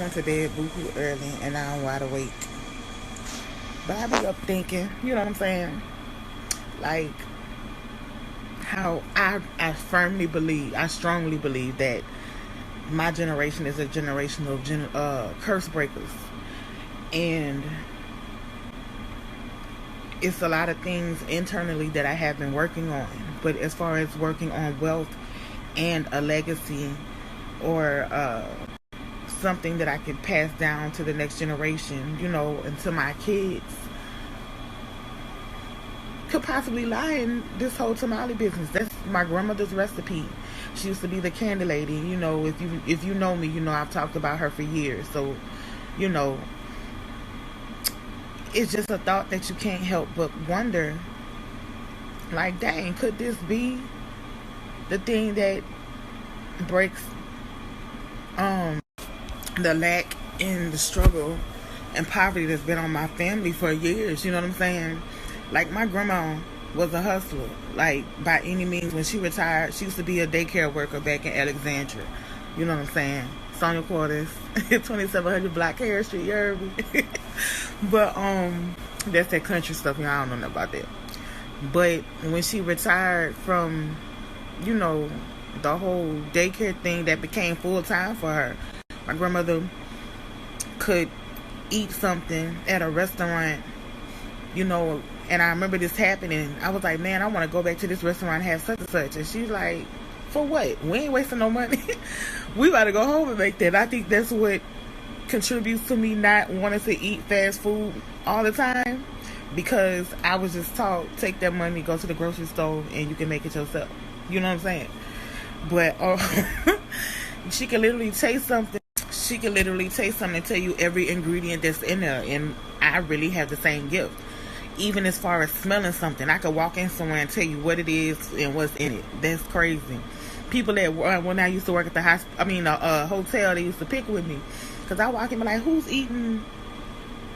went to bed buku early and now I'm wide awake. But I be up thinking, you know what I'm saying? Like how I firmly believe, I strongly believe that my generation is a generation of curse breakers. And it's a lot of things internally that I have been working on. But as far as working on wealth and a legacy or something that I could pass down to the next generation, you know, and to my kids, could possibly lie in this whole tamale business. That's my grandmother's recipe. She used to be the candy lady. You know, if you know me, you know I've talked about her for years. So, you know, it's just a thought that you can't help but wonder, like, dang, could this be the thing that breaks the lack and the struggle and poverty that's been on my family for years? You know what I'm saying? Like, my grandma was a hustler, like, by any means. When she retired, she used to be a daycare worker back in Alexandria. You know what I'm saying? Sonia Quarters, 2700 Black Hair Street, you heard me? But, that's that country stuff, y'all. I don't know nothing about that. But when she retired from, you know, the whole daycare thing that became full-time for her, my grandmother could eat something at a restaurant, you know, and I remember this happening. I was like, man, I want to go back to this restaurant and have such and such. And she's like, for what? We ain't wasting no money. We about to go home and make that. I think that's what contributes to me not wanting to eat fast food all the time, because I was just taught, take that money, go to the grocery store, and you can make it yourself. You know what I'm saying? But she can literally taste something. She can literally taste something and tell you every ingredient that's in there. And I really have the same gift. Even as far as smelling something, I could walk in somewhere and tell you what it is and what's in it. That's crazy. People that when I used to work at the hotel, they used to pick with me, because I walk in and be like, who's eating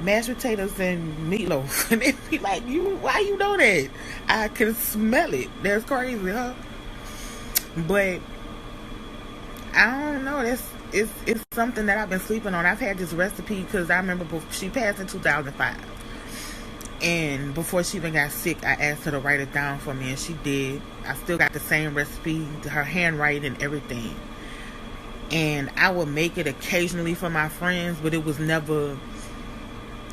mashed potatoes and meatloaf? And they be like, why you know that? I can smell it. That's crazy, huh? But I don't know. It's something that I've been sleeping on. I've had this recipe because I remember she passed in 2005. And before she even got sick, I asked her to write it down for me, and she did. I still got the same recipe, her handwriting and everything. And I would make it occasionally for my friends, but it was never...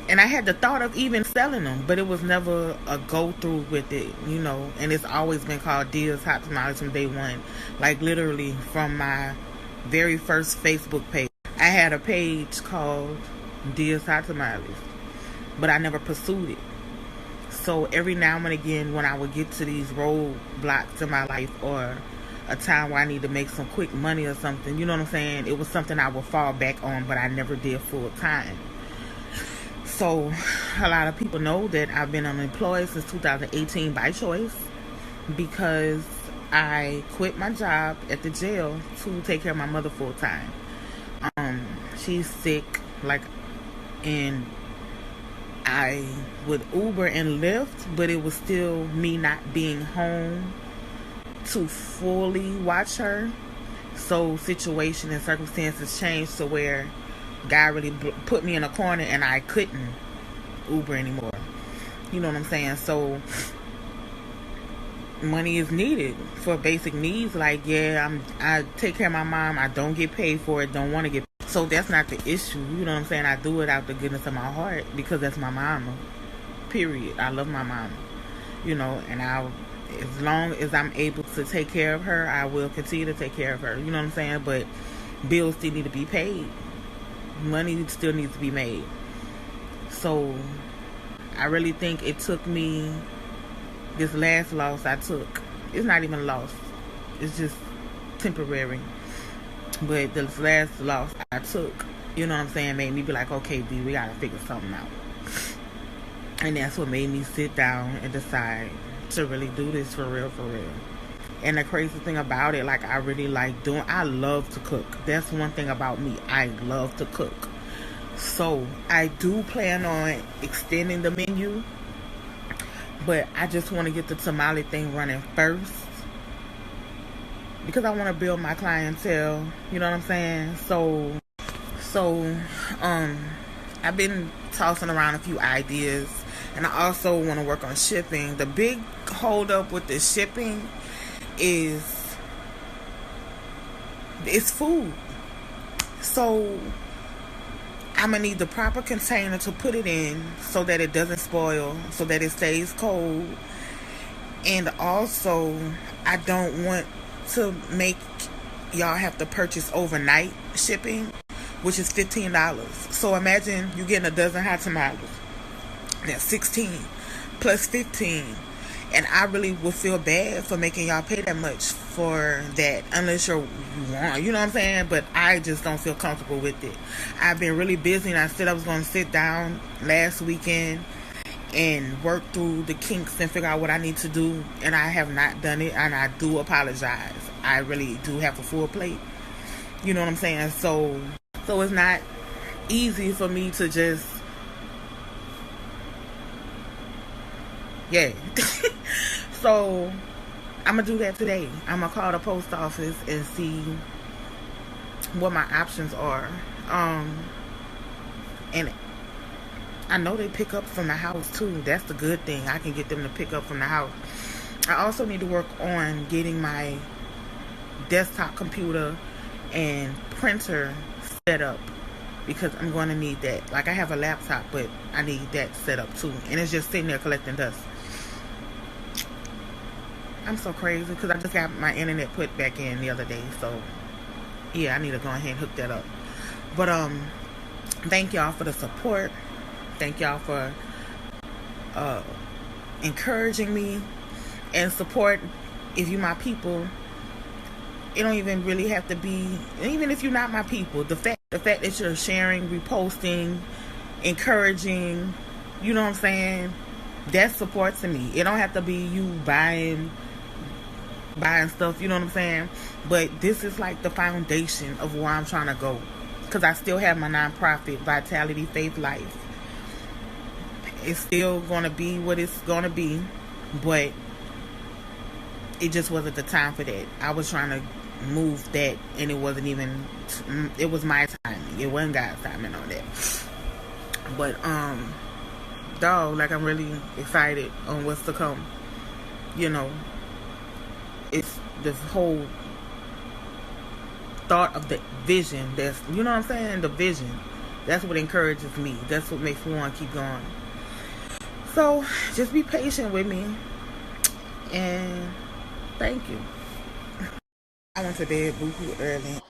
And I had the thought of even selling them, but it was never a go-through with it, you know. And it's always been called Deah's Hot Tamales from day one. Like, literally, from my very first Facebook page. I had a page called Deah's Hot Tamales, but I never pursued it. So every now and again, when I would get to these roadblocks in my life, or a time where I need to make some quick money or something, you know what I'm saying? It was something I would fall back on, but I never did full time. So a lot of people know that I've been unemployed since 2018 by choice, because I quit my job at the jail to take care of my mother full time. She's sick, and I would Uber and Lyft, but it was still me not being home to fully watch her. So situation and circumstances changed to where God really put me in a corner and I couldn't Uber anymore. You know what I'm saying? So money is needed for basic needs. Like, yeah, I take care of my mom. I don't get paid for it. Don't want to get paid. So that's not the issue. You know what I'm saying? I do it out the goodness of my heart, because that's my mama. Period. I love my mama. You know, and as long as I'm able to take care of her, I will continue to take care of her. You know what I'm saying? But bills still need to be paid. Money still needs to be made. So I really think it took me, this last loss I took, it's not even a loss, it's just temporary, but this last loss I took, you know what I'm saying, made me be like, okay, B, we gotta figure something out. And that's what made me sit down and decide to really do this for real. And the crazy thing about it, like, I really like doing, I love to cook. That's one thing about me. I love to cook. So I do plan on extending the menu, but I just want to get the tamale thing running first, because I want to build my clientele. You know what I'm saying? So, I've been tossing around a few ideas, and I also want to work on shipping. The big hold up with the shipping is it's food. So I'm gonna need the proper container to put it in so that it doesn't spoil, so that it stays cold. And also, I don't want to make y'all have to purchase overnight shipping, which is $15. So imagine you getting a dozen hot tamales. That's 16 plus 15. And I really would feel bad for making y'all pay that much for that, unless you want, you know what I'm saying? But I just don't feel comfortable with it. I've been really busy, and I said I was going to sit down last weekend and work through the kinks and figure out what I need to do, and I have not done it, and I do apologize. I really do have a full plate, you know what I'm saying? So it's not easy for me to just, yeah. So I'm gonna do that today. I'm gonna call the post office and see what my options are. And I know they pick up from the house too. That's the good thing. I can get them to pick up from the house. I also need to work on getting my desktop computer and printer set up, because I'm going to need that. Like, I have a laptop, but I need that set up too. And it's just sitting there collecting dust. I'm so crazy because I just got my internet put back in the other day. So yeah, I need to go ahead and hook that up. But thank y'all for the support. Thank y'all for encouraging me and support. If you my people, it don't even really have to be, even if you're not my people, the fact that you're sharing, reposting, encouraging, you know what I'm saying, that's support to me. It don't have to be you buying stuff, you know what I'm saying? But this is like the foundation of where I'm trying to go, because I still have my nonprofit, Vitality Faith Life. It's still going to be what it's going to be, but it just wasn't the time for that. I was trying to move that, and it wasn't even, it was my timing. It wasn't God's timing on that. But dog, like, I'm really excited on what's to come. You know, it's this whole thought of the vision. That's, you know what I'm saying, the vision. That's what encourages me. That's what makes me want to keep going. So just be patient with me, and thank you. I went to bed boo-hoo early.